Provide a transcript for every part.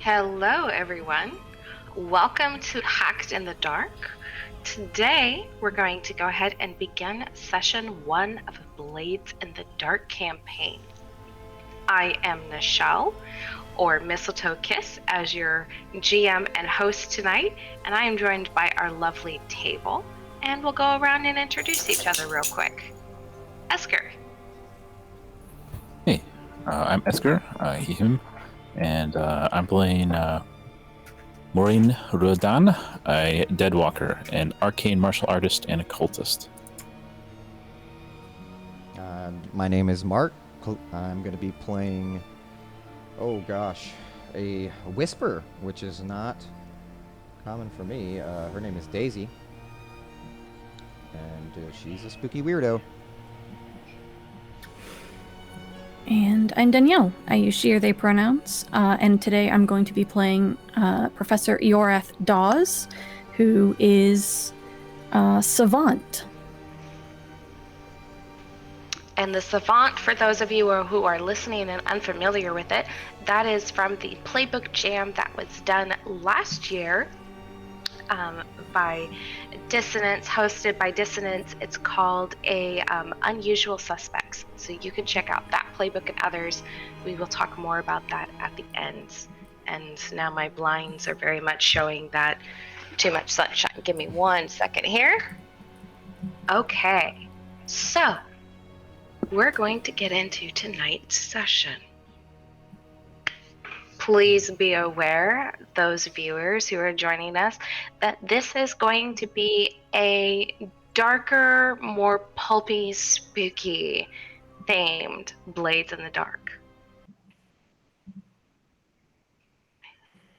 Hello, everyone. Welcome to Hacked in the Dark. Today, we're going to go ahead and begin session 1 of Blades in the Dark campaign. I am Nychelle, or Mistletoe Kiss, as your GM and host tonight, and I am joined by our lovely table, and we'll go around and introduce each other real quick. Eskur. Hey, I'm Eskur, he, him, and I'm playing Maureen Rodan, a Deadwalker, an arcane martial artist and occultist. My name is Mark. I'm going to be playing, a Whisper, which is not common for me. Her name is Daisy, and she's a spooky weirdo. And I'm Danielle. I use she or they pronouns, and today I'm going to be playing Professor Eorath Dawes, who is Savant. And the Savant, for those of you who are listening and unfamiliar with it, that is from the Playbook Jam that was done last year by Dissonance, hosted by Dissonance. It's called Unusual Suspects. So you can check out that playbook and others. We will talk more about that at the end. And now my blinds are very much showing that too much sunshine. Give me 1 second here. Okay, so we're going to get into tonight's session. Please be aware, those viewers who are joining us, that this is going to be a darker, more pulpy, spooky themed Blades in the Dark.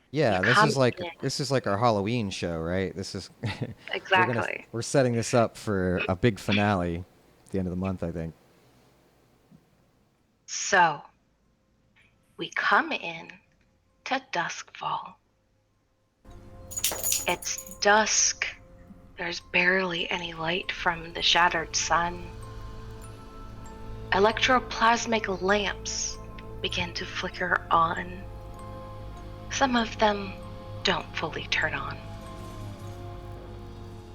Yeah, this is like our Halloween show, right? This is Exactly. we're setting this up for a big finale at the end of the month, I think. So, we come in to Duskfall. It's dusk. There's barely any light from the shattered sun. Electroplasmic lamps begin to flicker on. Some of them don't fully turn on,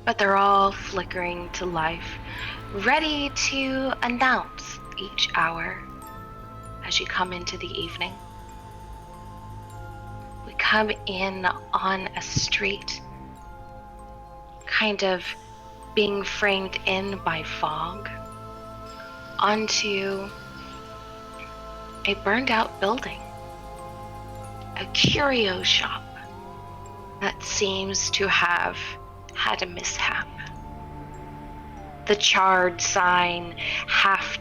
but they're all flickering to life, ready to announce each hour as you come into the evening. We come in on a street, kind of being framed in by fog, onto a burned out building, a curio shop that seems to have had a mishap. The charred sign, half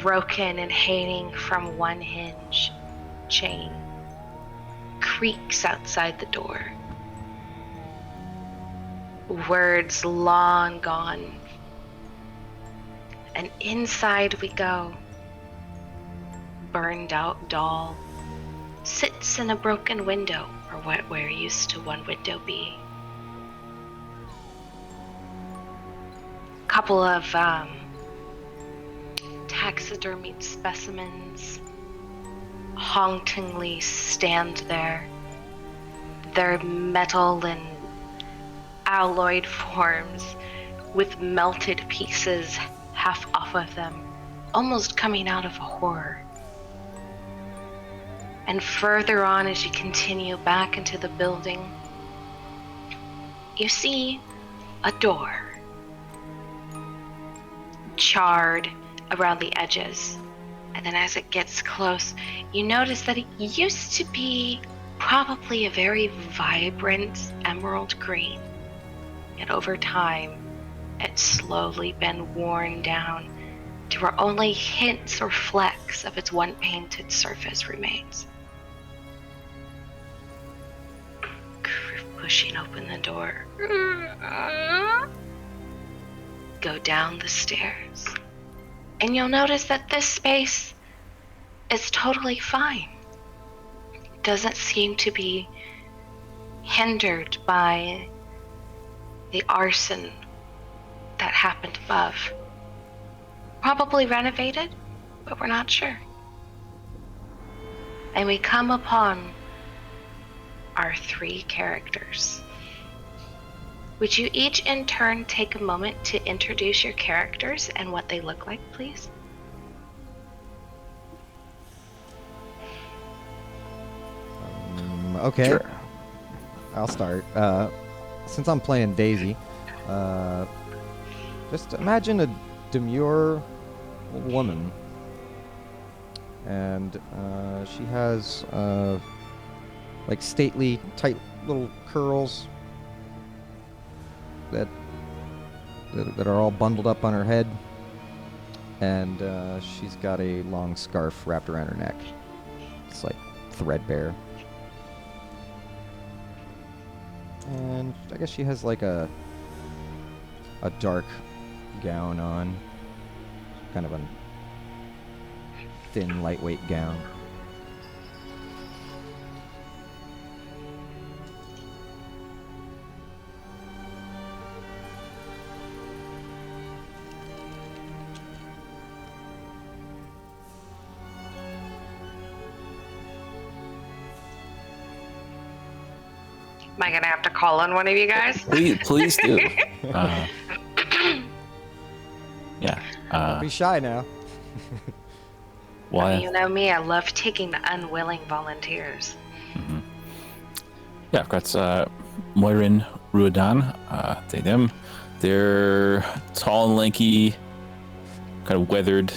broken and hanging from one hinge chain, creaks outside the door. Words long gone. And inside we go. Burned out doll sits in a broken window, or where used to one window be. Couple of taxidermied specimens hauntingly stand there, their metal and alloyed forms with melted pieces half off of them, almost coming out of a horror. And further on, as you continue back into the building, you see a door, charred around the edges. And then as it gets close, you notice that it used to be probably a very vibrant emerald green. Yet over time, it's slowly been worn down to where only hints or flecks of its one painted surface remains. Pushing open the door, go down the stairs, and you'll notice that this space is totally fine. It doesn't seem to be hindered by the arson that happened above. Probably renovated, but we're not sure. And we come upon are 3 characters. Would you each in turn take a moment to introduce your characters and what they look like, please? Okay. Sure. I'll start. Since I'm playing Daisy, just imagine a demure woman, and she has like stately, tight little curls that are all bundled up on her head, and she's got a long scarf wrapped around her neck. It's like threadbare. And I guess she has like a dark gown on, kind of a thin, lightweight gown. Am I gonna have to call on one of you guys? Please do. Yeah. Don't be shy now. Well, You know me, I love taking the unwilling volunteers. mhm. Yeah, I've got Moirin Ruodan. They them. They're tall and lanky, kind of weathered,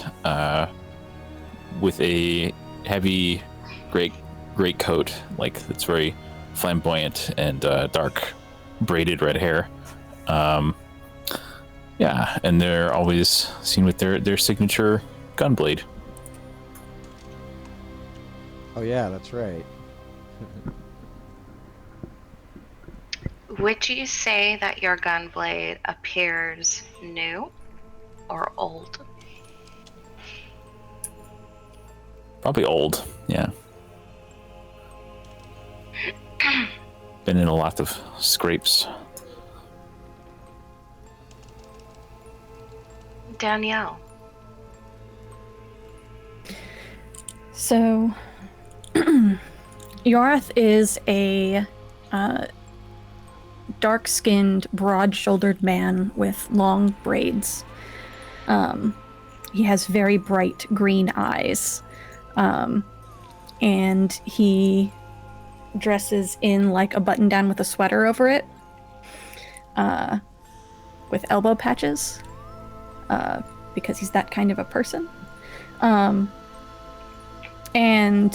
with a heavy great coat, like it's very flamboyant and dark braided red hair. Yeah, and they're always seen with their signature gunblade. Oh yeah, that's right. Would you say that your gunblade appears new or old? Probably old, yeah. Been in a lot of scrapes. Danielle. So, Yoreth is a dark-skinned, broad-shouldered man with long braids. He has very bright green eyes, and he dresses in like a button-down with a sweater over it, with elbow patches, because he's that kind of a person. And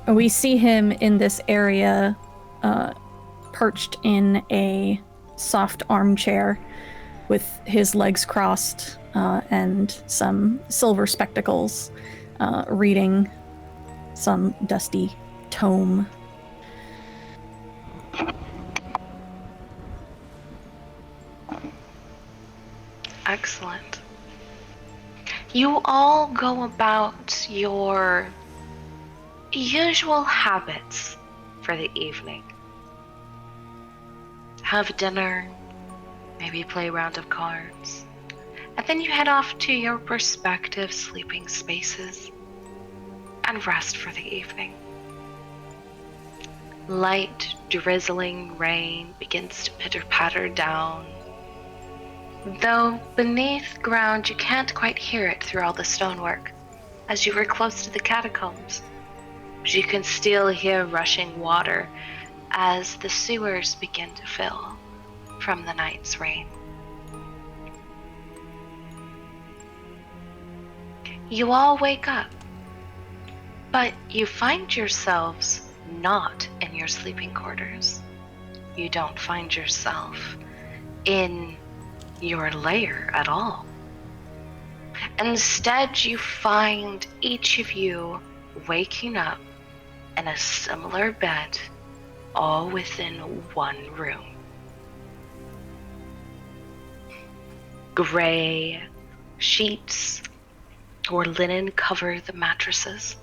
we see him in this area, perched in a soft armchair with his legs crossed and some silver spectacles, reading some dusty tome. Excellent. You all go about your usual habits for the evening. Have dinner, maybe play a round of cards, and then you head off to your respective sleeping spaces and rest for the evening. Light, drizzling rain begins to pitter-patter down, though beneath ground you can't quite hear it through all the stonework, as you were close to the catacombs. But you can still hear rushing water as the sewers begin to fill from the night's rain. You all wake up, but you find yourselves not in your sleeping quarters. You don't find yourself in your lair at all. Instead, you find each of you waking up in a similar bed, all within one room. Gray sheets or linen cover the mattresses.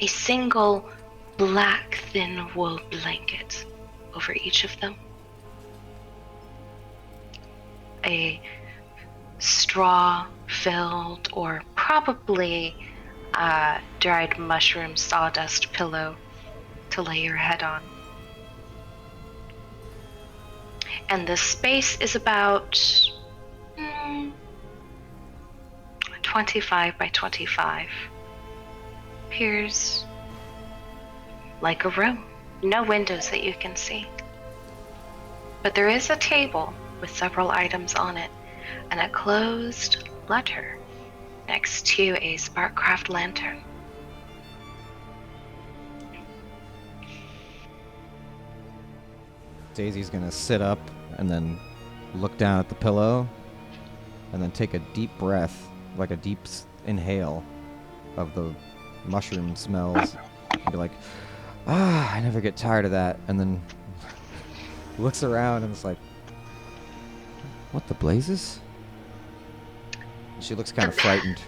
A single black thin wool blanket over each of them. A straw-filled or probably dried mushroom sawdust pillow to lay your head on. And the space is about 25 by 25. Appears like a room. No windows that you can see. But there is a table with several items on it and a closed letter next to a Sparkcraft lantern. Daisy's gonna sit up and then look down at the pillow and then take a deep breath, like a deep inhale of the mushroom smells and be like, I never get tired of that. And then looks around and is like, what the blazes? She looks kind of frightened.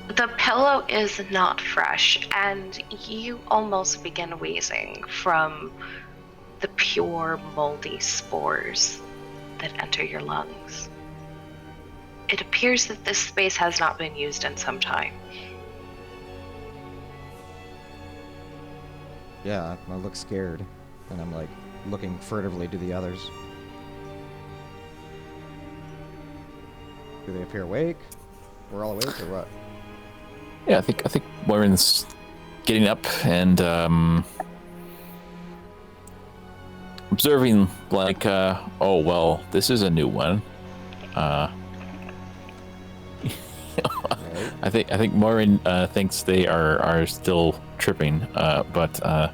The pillow is not fresh, and you almost begin wheezing from the pure moldy spores that enter your lungs. It appears that this space has not been used in some time. Yeah, I look scared, and I'm like looking furtively to the others. Do they appear awake? We're all awake, or what? Yeah, I think Morin's getting up and observing, like, oh well, this is a new one. Right. I think Morin thinks they are still tripping, but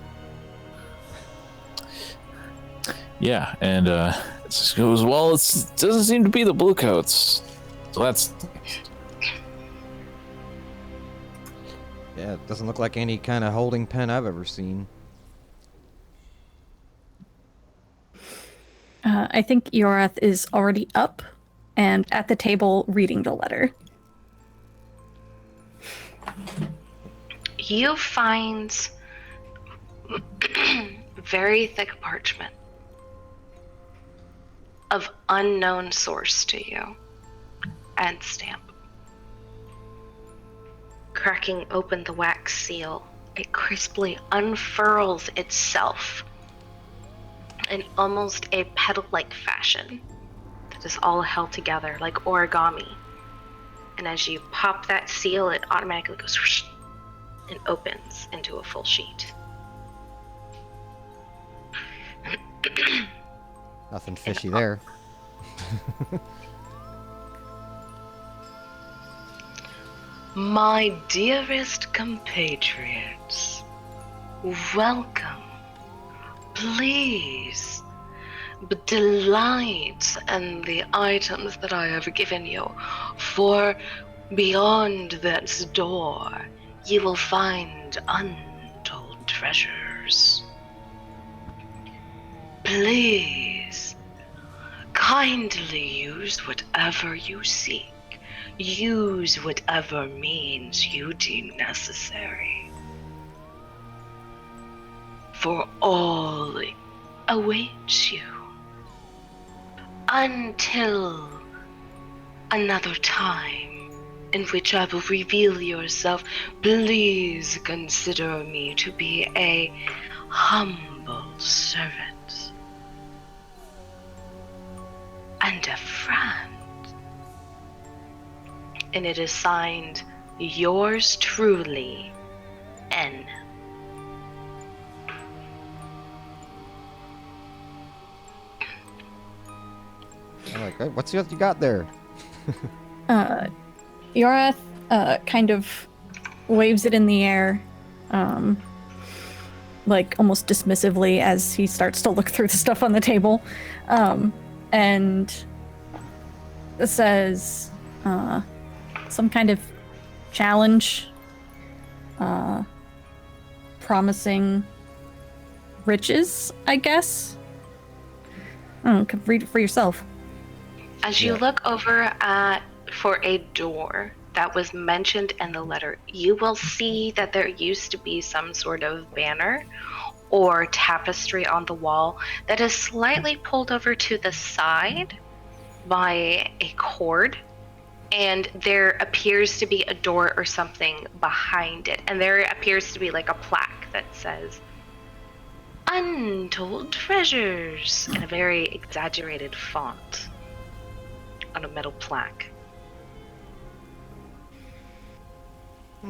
yeah, and it just goes, well, it doesn't seem to be the bluecoats, so that's. Yeah, it doesn't look like any kind of holding pen I've ever seen. I think Eoreth is already up and at the table reading the letter. You find very thick parchment of unknown source to you and stamp. Cracking open the wax seal, it crisply unfurls itself in almost a petal-like fashion that is all held together like origami. And as you pop that seal, it automatically goes whoosh, and opens into a full sheet. Nothing fishy there. My dearest compatriots, welcome. Please delight in the items that I have given you, for beyond that door you will find untold treasures. Please kindly use whatever you seek. Use whatever means you deem necessary. For all awaits you. Until another time in which I will reveal yourself, please consider me to be a humble servant and a friend. And it is signed, yours truly, N. I'm like, hey, what's what you got there? Eoreth kind of waves it in the air, like almost dismissively as he starts to look through the stuff on the table, and says, some kind of challenge, promising riches, I guess. I don't know, read it for yourself. As you look over for a door that was mentioned in the letter, you will see that there used to be some sort of banner or tapestry on the wall that is slightly pulled over to the side by a cord, and there appears to be a door or something behind it, and there appears to be like a plaque that says Untold treasures in a very exaggerated font on a metal plaque. I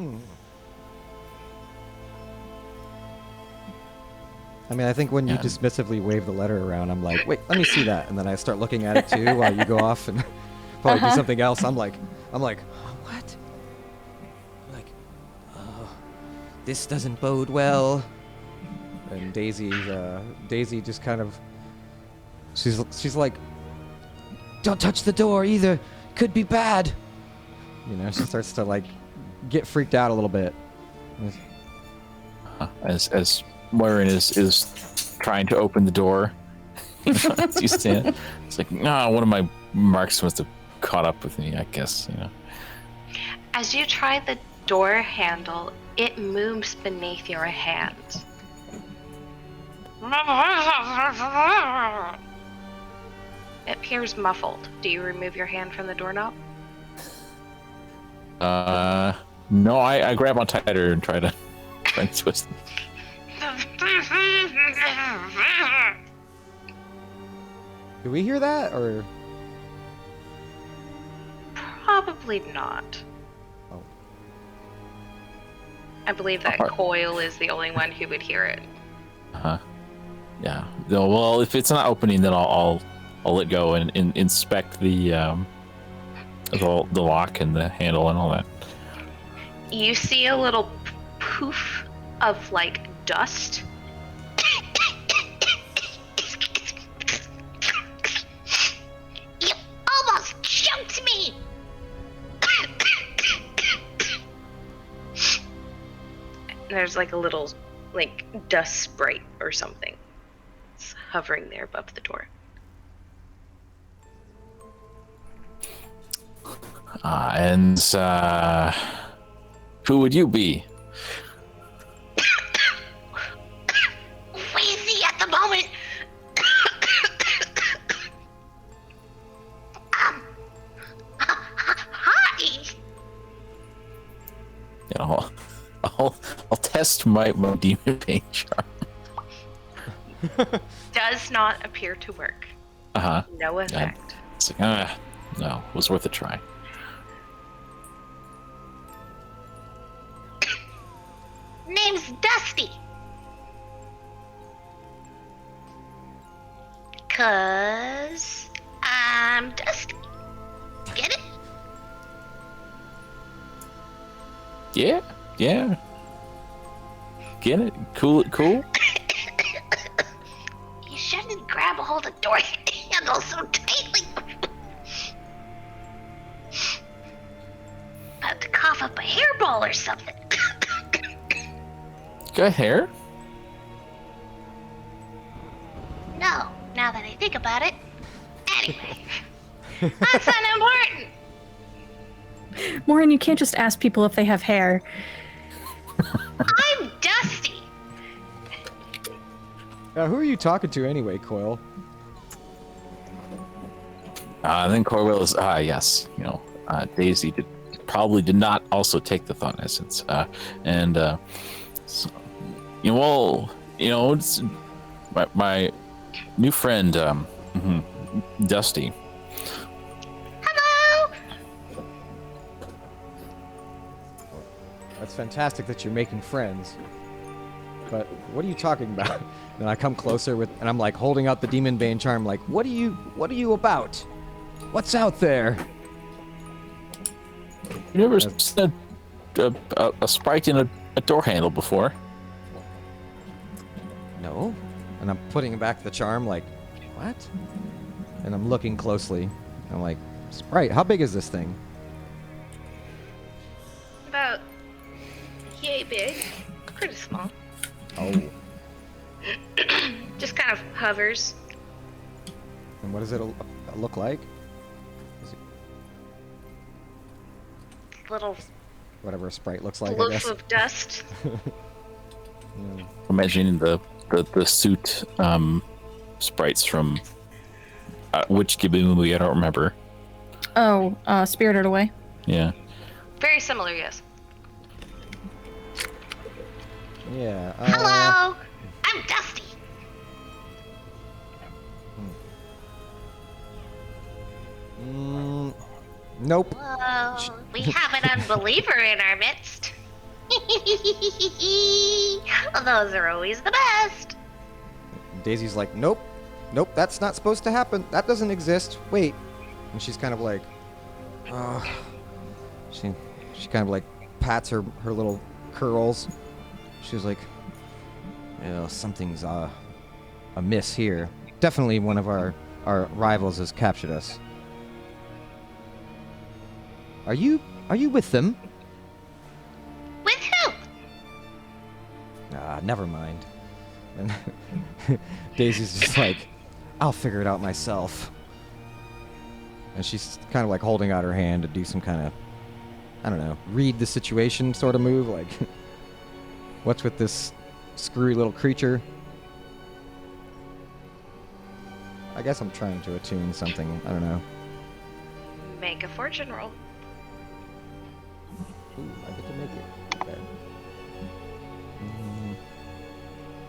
mean, I think when you Yeah. dismissively wave the letter around, I'm like, wait, let me see that, and then I start looking at it too while you go off and probably do something else. I'm like, what? Like, oh, this doesn't bode well. And Daisy just kind of, she's like, don't touch the door either. Could be bad. You know, she starts to like get freaked out a little bit. As Moirin is trying to open the door, as you stand, it's like, no, one of my marks must have caught up with me, I guess, you know. As you try the door handle, it moves beneath your hand. It appears muffled. Do you remove your hand from the doorknob? No, I grab on tighter and try to twist. Do we hear that, or? Probably not. Oh. I believe that Coil is the only one who would hear it. Yeah. No, well, if it's not opening, then I'll let go and inspect the lock and the handle and all that. You see a little poof of like dust. You almost choked me. There's like a little like dust sprite or something. It's hovering there above the door. And who would you be? Wheezy at the moment. Hi. You know, I'll test my demon pain charm. Does not appear to work. No effect. It's like, no, it was worth a try. Name's Dusty. 'Cause I'm Dusty. Get it? Yeah. Get it? Cool. You shouldn't grab a hold of door handle so tightly. About to cough up a hairball or something. Got hair? No, now that I think about it. Anyway, that's unimportant. Maureen, you can't just ask people if they have hair. I'm Dusty. Now, who are you talking to anyway, Coil? Then Corwell is yes, Daisy probably did not also take the thought essence, so, it's my new friend, Dusty. Hello. That's fantastic that you're making friends. But what are you talking about? And I come closer and I'm like holding out the Demon Bane charm, like, what are you about? What's out there? You never seen a sprite in a door handle before? No. And I'm putting back the charm, like, what? And I'm looking closely. I'm like, Sprite, how big is this thing? About yay big. Pretty small. Oh. Just kind of hovers. And what does it look like? Little Whatever a Sprite looks like, I loaf guess. of dust. Yeah. Imagining the suit sprites from which Ghibli movie, I don't remember. Oh, Spirited Away. Yeah. Very similar, yes. Yeah. Hello, I'm Dusty. Nope. Well, we have an unbeliever in our midst. Those are always the best. Daisy's like, nope, that's not supposed to happen. That doesn't exist. Wait. And she's kind of like, she kind of like pats her little curls. She's like, something's amiss here. Definitely one of our rivals has captured us. Are you with them? With who? Never mind. And Daisy's just like, I'll figure it out myself. And she's kind of like holding out her hand to do some kind of, I don't know, read the situation sort of move. Like, what's with this screwy little creature? I guess I'm trying to attune something. I don't know. Make a fortune roll. Ooh, I get to make it. Okay.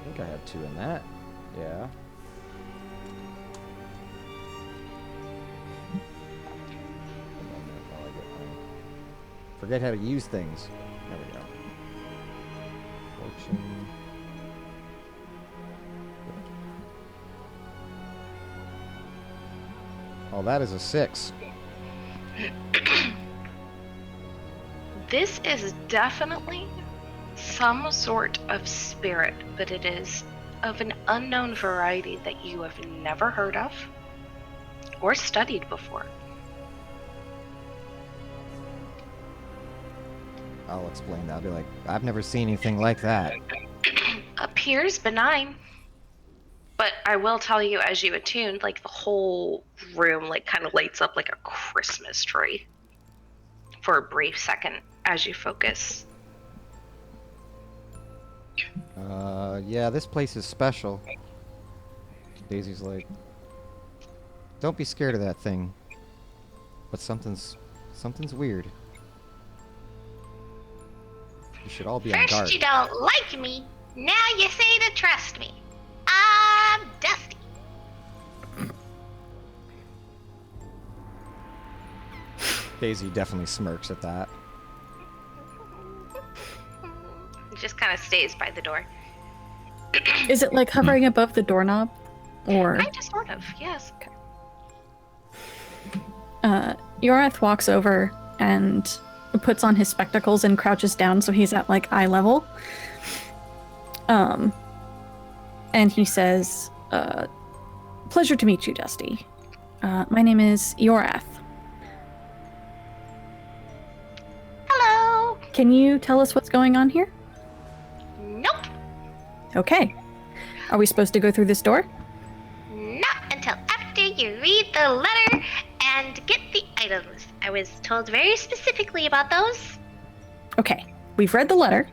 I think I have 2 in that. Yeah. Forget how to use things. There we go. Fortune. Oh, that is a 6. This is definitely some sort of spirit, but it is of an unknown variety that you have never heard of or studied before. I'll explain that. I'll be like, I've never seen anything like that. Appears benign, but I will tell you, as you attune, like the whole room like kind of lights up like a Christmas tree for a brief second as you focus. Yeah, this place is special. Daisy's like, don't be scared of that thing. But something's weird. You should all be on guard. First you don't like me, now you say to trust me. I'm Dusty. Daisy definitely smirks at that. It just kind of stays by the door. Is it like hovering above the doorknob? Or Kind of, sort of, yes. Yorath walks over and puts on his spectacles and crouches down so he's at like eye level. And he says, pleasure to meet you, Dusty. My name is Yorath. Hello. Can you tell us what's going on here? Nope. Okay. Are we supposed to go through this door? Not until after you read the letter and get the items. I was told very specifically about those. Okay. We've read the letter.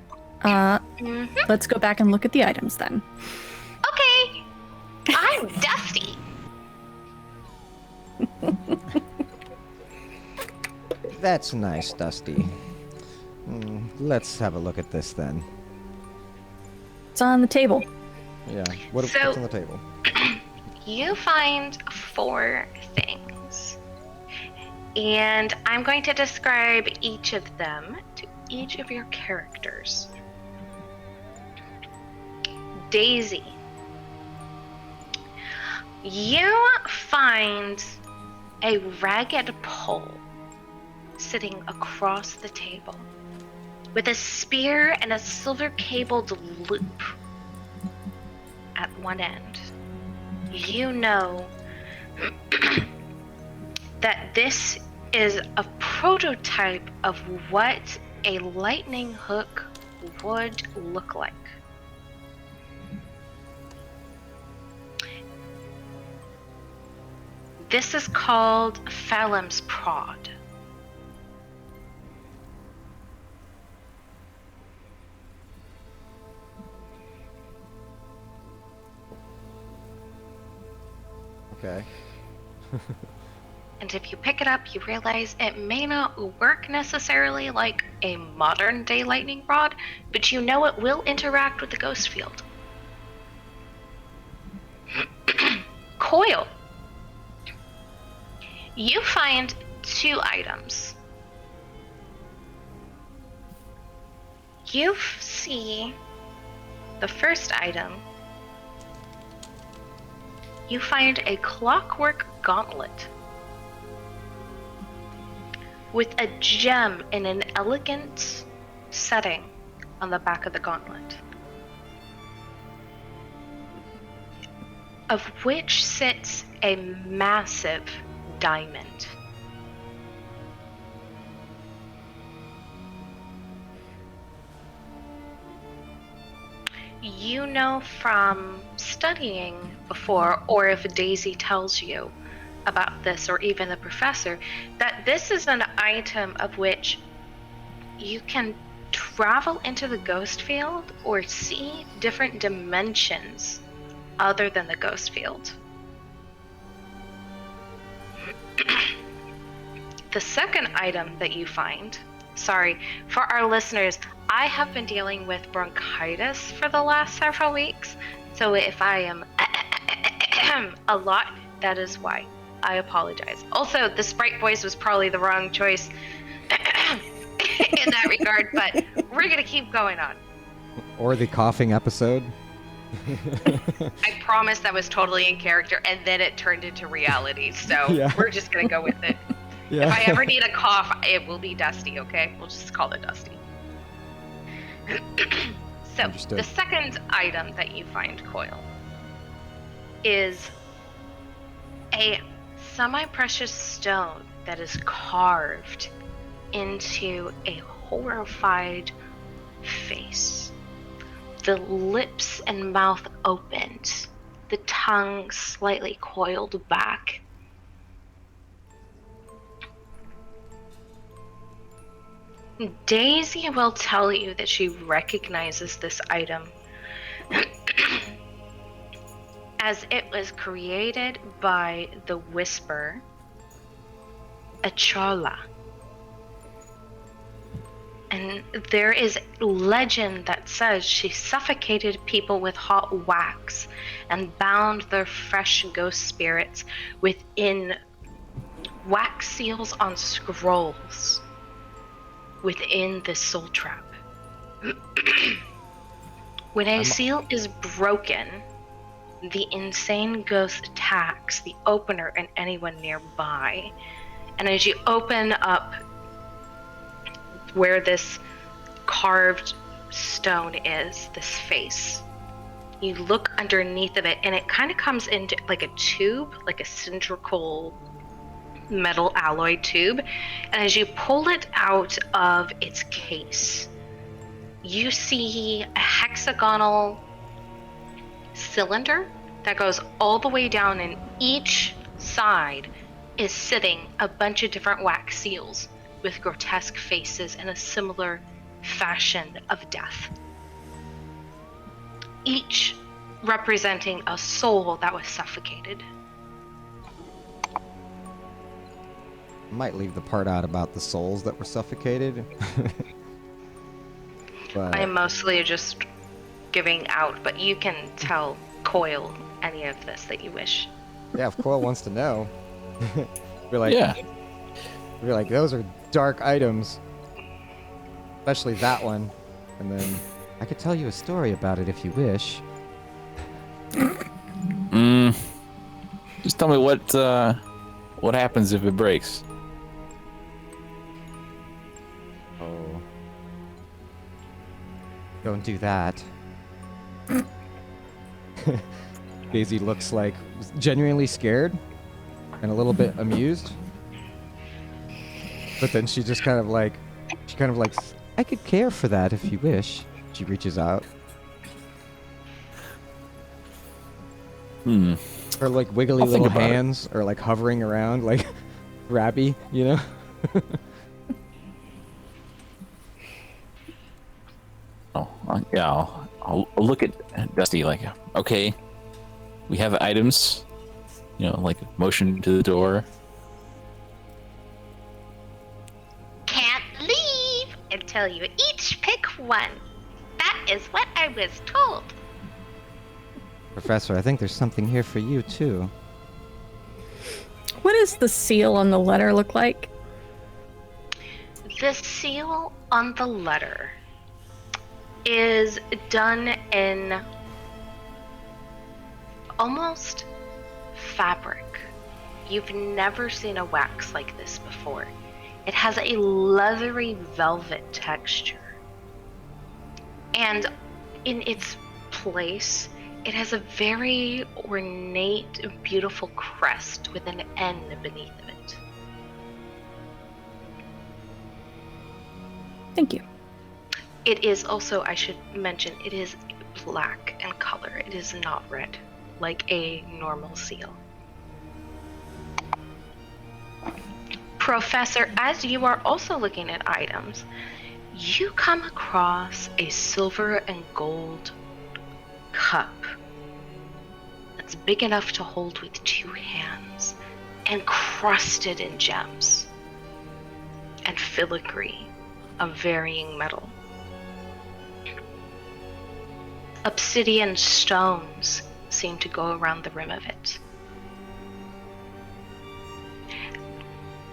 Let's go back and look at the items then. Okay. I'm Dusty. That's nice, Dusty. Let's have a look at this then. It's on the table. Yeah. What's on the table? You find 4 things. And I'm going to describe each of them to each of your characters. Daisy. You find a ragged pole sitting across the table with a spear and a silver cabled loop at one end. You know that this is a prototype of what a lightning hook would look like. This is called Phalem's Prod. Okay. And if you pick it up, you realize it may not work necessarily like a modern day lightning rod, but you know it will interact with the ghost field. Coil. You find 2 items. You see the first item. You find a Clockwork Gauntlet with a gem in an elegant setting on the back of the gauntlet, of which sits a massive diamond. You know from studying before, or if Daisy tells you about this, or even the professor, that this is an item of which you can travel into the ghost field or see different dimensions other than the ghost field. The second item that you find, sorry, for our listeners, I have been dealing with bronchitis for the last several weeks, so if I am a lot, that is why. I apologize. Also, the Sprite voice was probably the wrong choice in that regard, but we're gonna keep going on. Or the coughing episode. I promise that was totally in character, and then it turned into reality, so Yeah. we're just gonna go with it. Yeah. If I ever need a cough, it will be Dusty, okay? We'll just call it Dusty. So, Understood. the second item that you find, Coil, is a semi-precious stone that is carved into a horrified face. The lips and mouth opened, the tongue slightly coiled back. Daisy will tell you that she recognizes this item as it was created by the Whisper, a Chola. And there is legend that says she suffocated people with hot wax and bound their fresh ghost spirits within wax seals on scrolls within the soul trap. When a seal is broken, the insane ghost attacks the opener and anyone nearby. And as you open up where this carved stone is, this face, you look underneath of it, and it kind of comes into like a tube, like a cylindrical metal alloy tube. And as you pull it out of its case, you see a hexagonal cylinder that goes all the way down, and each side is sitting a bunch of different wax seals with grotesque faces and a similar fashion of death, each representing a soul that was suffocated. Might leave the part out about the souls that were suffocated. But I am mostly just giving out, but you can tell Coil any of this that you wish. yeah, if Coil wants to know, we're like, Yeah. we're like, those are dark items, especially that one. And then I could tell you a story about it if you wish. Just tell me what happens if it breaks. Oh, don't do that. Daisy looks like genuinely scared and a little bit amused. But then she kind of like, I could care for that if you wish. She reaches out. Her like wiggly I'll think little about it. hands are like hovering around like Rabby, you know? Yeah, I'll look at Dusty like, okay, we have items, like motion to the door. Can't leave until you each pick one. That is what I was told. Professor, I think there's something here for you too. What does the seal on the letter look like? The seal on the letter is done in almost fabric. You've never seen a wax like this before. It has a leathery velvet texture. And in its place, it has a very ornate, beautiful crest with an N beneath it. Thank you. It is also, I should mention, it is black in color. It is not red, like a normal seal. Professor, as you are also looking at items, you come across a silver and gold cup that's big enough to hold with 2 hands, encrusted in gems and filigree of varying metal. Obsidian stones seem to go around the rim of it.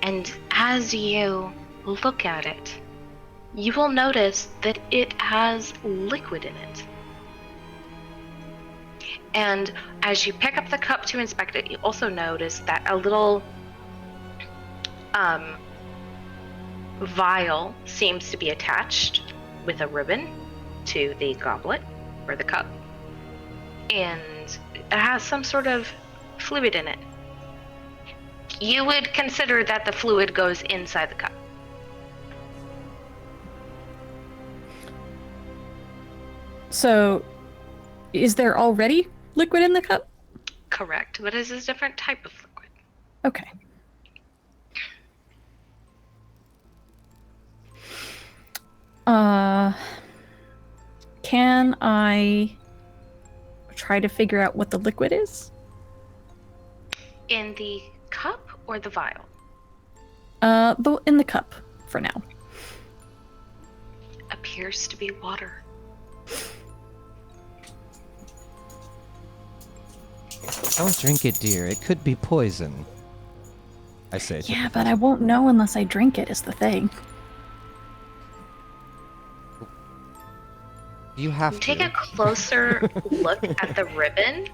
And as you look at it, you will notice that it has liquid in it. And as you pick up the cup to inspect it, you also notice that a little vial seems to be attached with a ribbon to the goblet or the cup. And it has some sort of fluid in it. You would consider that the fluid goes inside the cup. So, is there already liquid in the cup? Correct, but it's a different type of liquid. Okay. Can I try to figure out what the liquid is? In the cup or the vial? In the cup for now. Appears to be water. Don't drink it, dear. It could be poison. I say. Yeah, but I won't know unless I drink it, is the thing. You have to. Take a closer look at the ribbon,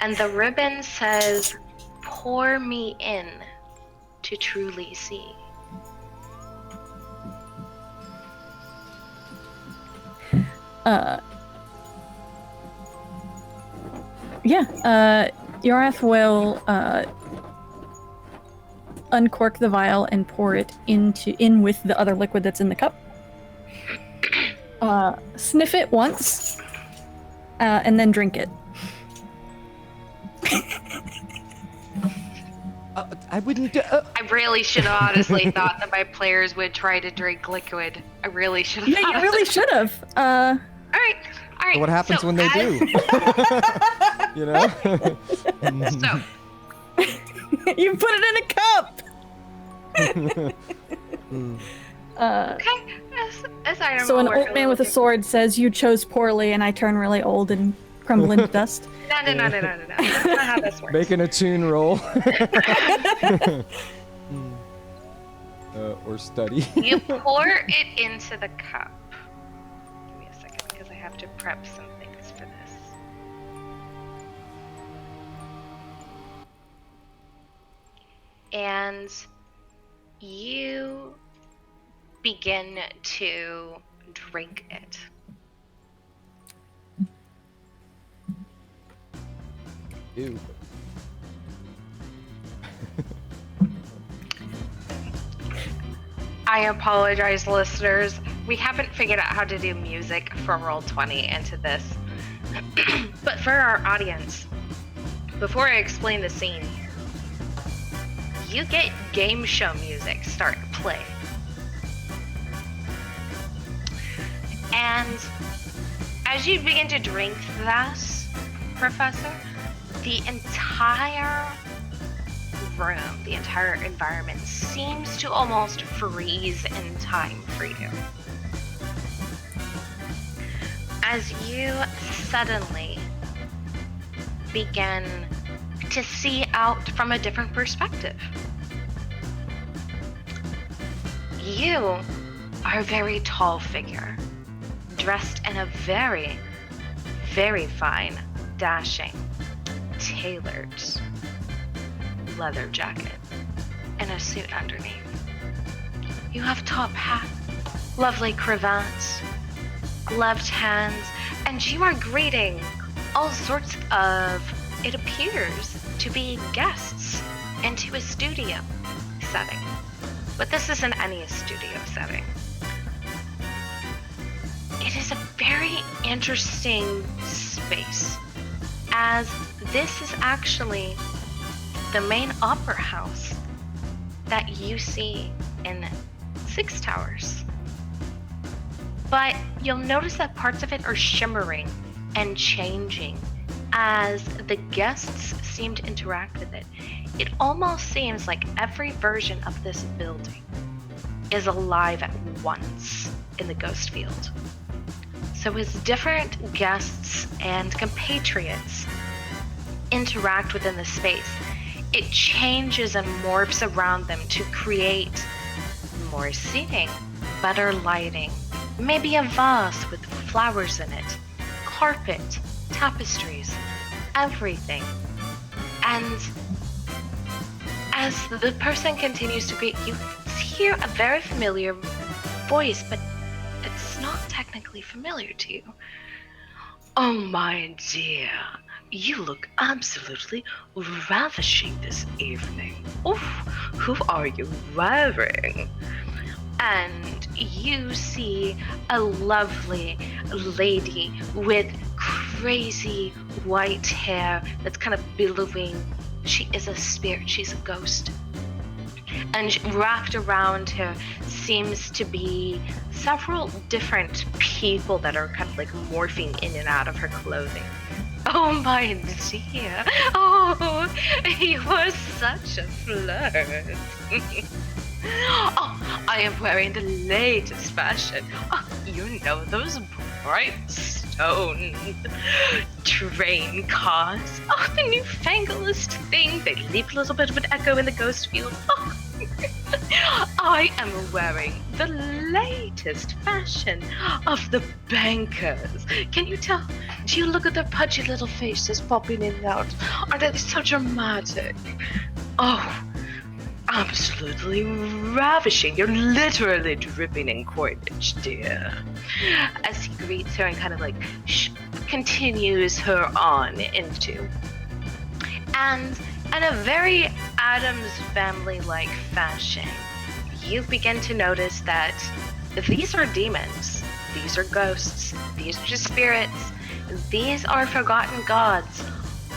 and the ribbon says, "Pour me in to truly see." Yorath will uncork the vial and pour it in with the other liquid that's in the cup. Sniff it once, and then drink it. I wouldn't. I really should have honestly thought that my players would try to drink liquid. I really should have. Yeah, you really should have. All right. What happens so when they do? You know? So, You put it in a cup! okay. As I So an old man with a sword says, "You chose poorly," and I turn really old and crumble into dust. No. That's not how this works. Making a tune roll. Or study. You pour it into the cup. Give me a second, because I have to prep some things for this. And you begin to drink it. Ew. I apologize, listeners. We haven't figured out how to do music for Roll20 into this. But for our audience, before I explain the scene, you get game show music start to play. And as you begin to drink this, Professor, the entire room, the entire environment seems to almost freeze in time for you. As you suddenly begin to see out from a different perspective. You are a very tall figure, dressed in a very, very fine, dashing, tailored leather jacket and a suit underneath. You have top hat, lovely cravats, gloved hands, and you are greeting all sorts of, it appears to be guests into a studio setting. But this isn't any studio setting. It is a very interesting space, as this is actually the main opera house that you see in Six Towers. But you'll notice that parts of it are shimmering and changing as the guests seem to interact with it. It almost seems like every version of this building is alive at once in the ghost field. So as different guests and compatriots interact within the space, it changes and morphs around them to create more seating, better lighting, maybe a vase with flowers in it, carpet, tapestries, everything. And as the person continues to greet you, hear a very familiar voice, but it's not technically familiar to you. Oh my dear, you look absolutely ravishing this evening. Oof, who are you wearing? And you see a lovely lady with crazy white hair that's kind of billowing. She is a spirit, she's a ghost. And wrapped around her seems to be several different people that are kind of like morphing in and out of her clothing. Oh my dear, oh, you are such a flirt. Oh, I am wearing the latest fashion. Oh, you know those bright stone train cars. Oh, the newfanglest thing. They leave a little bit of an echo in the ghost field. Oh. I am wearing the latest fashion of the bankers. Can you tell? Do you look at their pudgy little faces popping in and out? Are they so dramatic? Oh, absolutely ravishing. You're literally dripping in coinage, dear. As he greets her and kind of like continues her on into. And in a very Addams Family-like fashion, you begin to notice that these are demons, these are ghosts, these are just spirits, these are forgotten gods,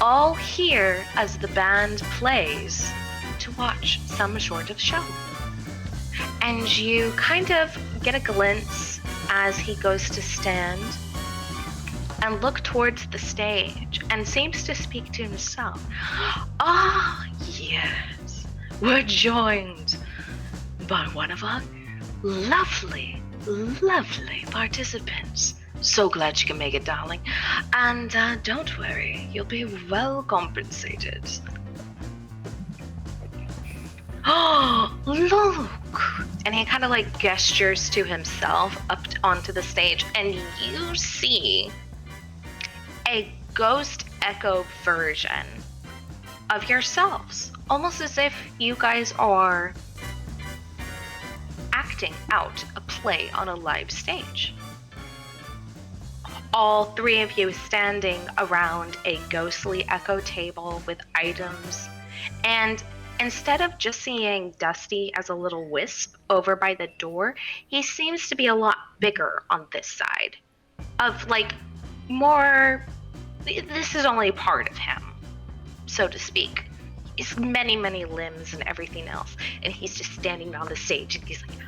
all here as the band plays to watch some sort of show. And you kind of get a glimpse as he goes to stand and look towards the stage and seems to speak to himself. Ah, yes, we're joined by one of our lovely, lovely participants. So glad you can make it, darling. And don't worry, you'll be well compensated. Oh, look! And he kind of like gestures to himself up onto the stage, and you see a ghost echo version of yourselves, almost as if you guys are acting out a play on a live stage. All three of you standing around a ghostly echo table with items, and instead of just seeing Dusty as a little wisp over by the door, he seems to be a lot bigger on this side of like more. This is only part of him, so to speak. He's many, many limbs and everything else, and he's just standing on the stage, and he's like,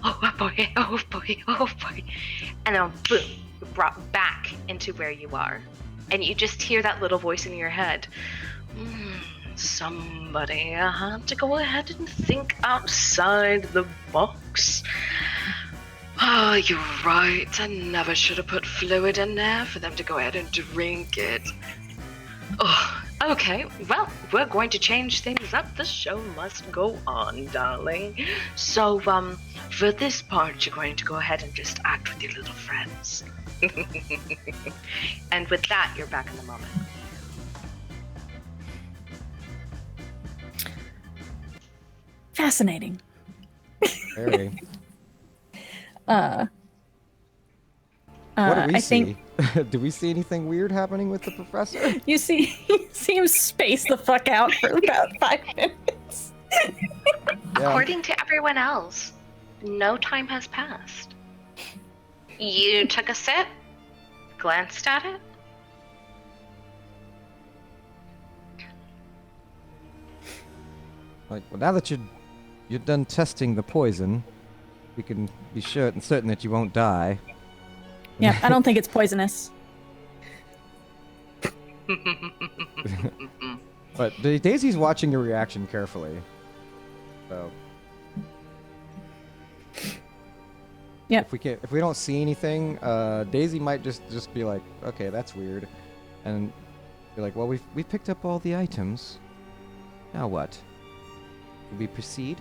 oh boy, oh boy, oh boy. And then boom, you're brought back into where you are. And you just hear that little voice in your head. Somebody had to go ahead and think outside the box. Oh, you're right. I never should have put fluid in there for them to go ahead and drink it. Oh, Okay, well, we're going to change things up. The show must go on, darling. So, for this part, you're going to go ahead and just act with your little friends. And with that, you're back in the moment. Fascinating. Very. Uh, What do we I see? think Do we see anything weird happening with the professor? you see him space the fuck out for about 5 minutes. Yeah. According to everyone else, no time has passed. You took a sip, glanced at it. Like, well, now that you're done testing the poison, we can be sure and certain that you won't die. Yeah, I don't think it's poisonous. But Daisy's watching your reaction carefully. So. Yep. If we don't see anything, Daisy might just be like, okay, that's weird, and be like, well, we picked up all the items. Now what? Do we proceed?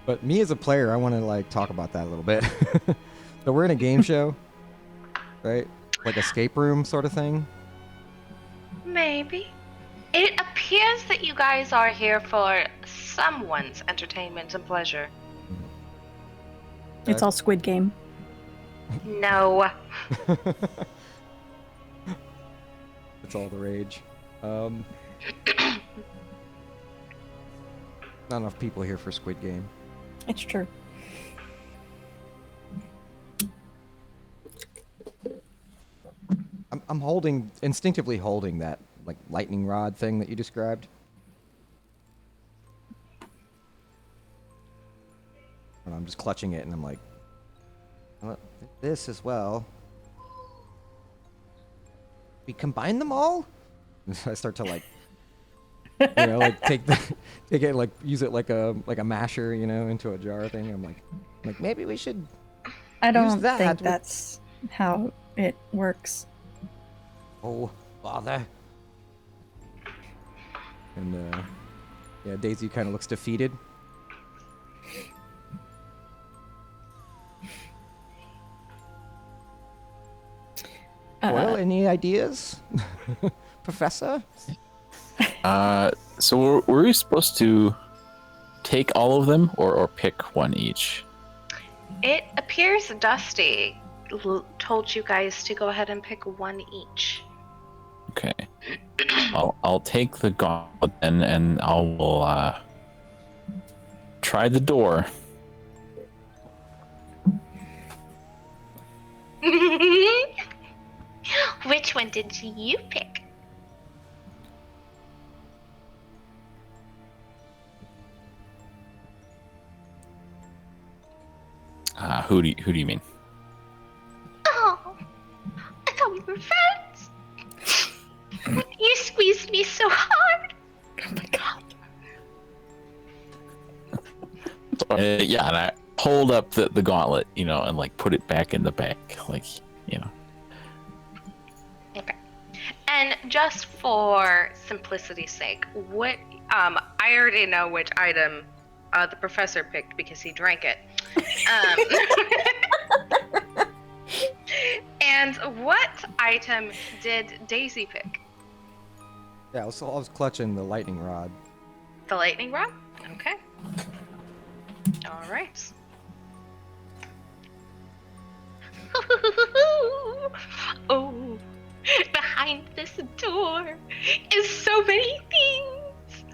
But me as a player, I want to like talk about that a little bit. So we're in a game show, right? Like escape room sort of thing. Maybe. It appears that you guys are here for someone's entertainment and pleasure. It's all Squid Game. No. It's all the rage. Not enough people here for Squid Game. It's true. I'm instinctively holding that like lightning rod thing that you described. And I'm just clutching it, and I'm like, well, this as well. We combine them all? I start to like, like take it, like use it like a masher, into a jar thing. I'm like maybe we should. I don't use that think with- that's how it works. Oh, bother. And yeah, Daisy kind of looks defeated. Well, any ideas, Professor? So were we supposed to take all of them or pick one each? It appears Dusty told you guys to go ahead and pick one each. Okay. I'll take the gauntlet then, and I will try the door. Which one did you pick? Who do you mean? Oh, I thought we were friends. You squeezed me so hard. Oh my god. Yeah, and I hold up the gauntlet, and like put it back in the bag, like. Okay. And just for simplicity's sake, what I already know which item the professor picked because he drank it. And what item did Daisy pick? Yeah, I was clutching the lightning rod. The lightning rod? Okay. All right. Oh, behind this door is so many things.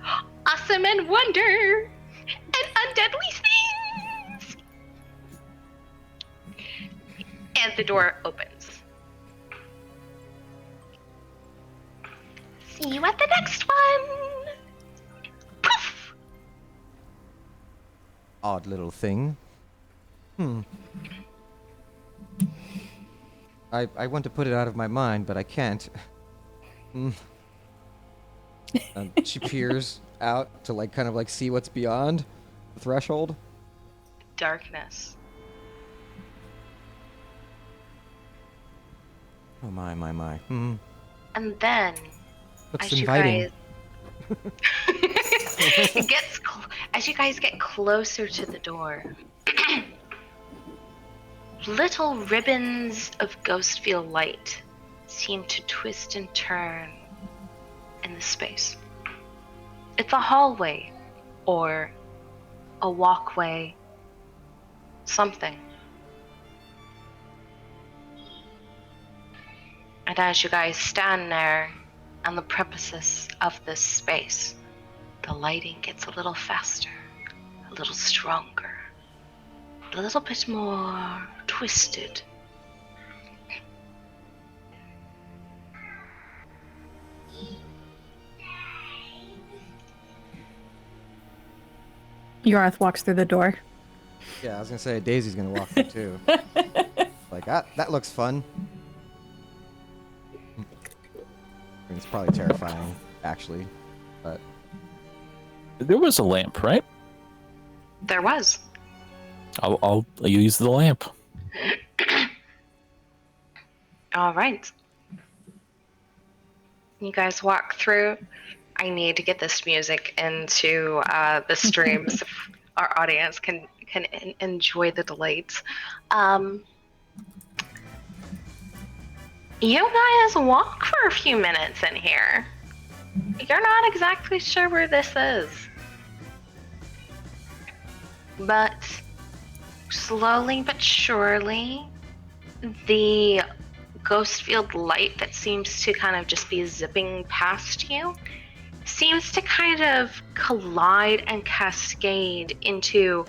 Awesome and wonder and undeadly things. And the door opens. See you at the next one. Poof. Odd little thing. I want to put it out of my mind, but I can't. And she peers out to kind of see what's beyond the threshold. Darkness. Oh my. And then, Looks as inviting. you guys as you guys get closer to the door, little ribbons of ghost field light seem to twist and turn in the space. It's a hallway or a walkway, something. And as you guys stand there on the premises of this space, the lighting gets a little faster, a little stronger, a little bit more twisted. Yorath walks through the door. Yeah, I was gonna say Daisy's gonna walk through too. Like, that looks fun. I mean, it's probably terrifying, actually, but There was a lamp, right? There was. I'll use the lamp. All right. You guys walk through. I need to get this music into the stream so our audience can enjoy the delights. You guys walk for a few minutes in here. You're not exactly sure where this is. But slowly but surely, the ghost field light that seems to kind of just be zipping past you seems to kind of collide and cascade into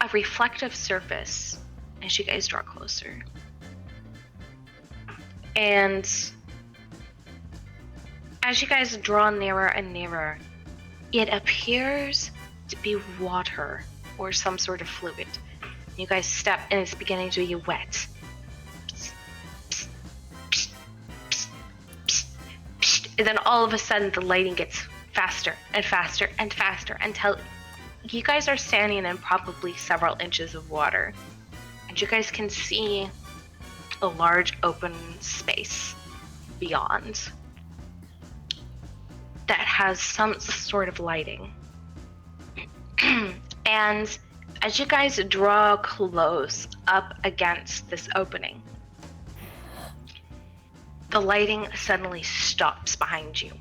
a reflective surface as you guys draw closer. And as you guys draw nearer and nearer, it appears to be water or some sort of fluid. You guys step and it's beginning to be wet. And then all of a sudden the lighting gets faster and faster and faster until you guys are standing in probably several inches of water. And you guys can see a large open space beyond that has some sort of lighting. And as you guys draw close up against this opening, the lighting suddenly stops behind you.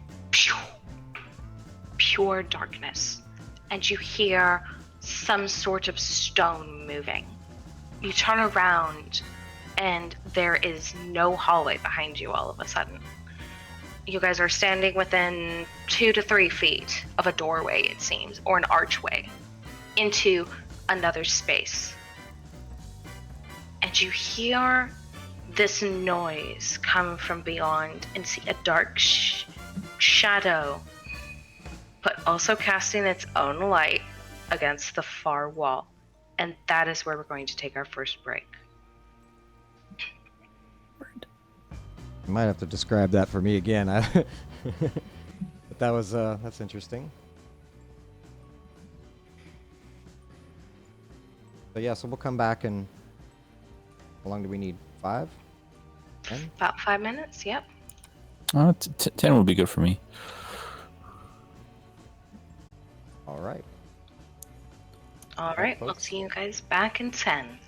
Pure darkness. And you hear some sort of stone moving. You turn around and there is no hallway behind you all of a sudden. You guys are standing within 2 to 3 feet of a doorway, it seems, or an archway into another space. And you hear this noise come from beyond and see a dark shadow, but also casting its own light against the far wall. And that is where we're going to take our first break. you might have to describe that for me again. But that was that's interesting. But yeah, so we'll come back and how long do we need? 5? 10? About 5 minutes, yep. 10 will be good for me. All right. All right, we'll folks. see you guys back in 10.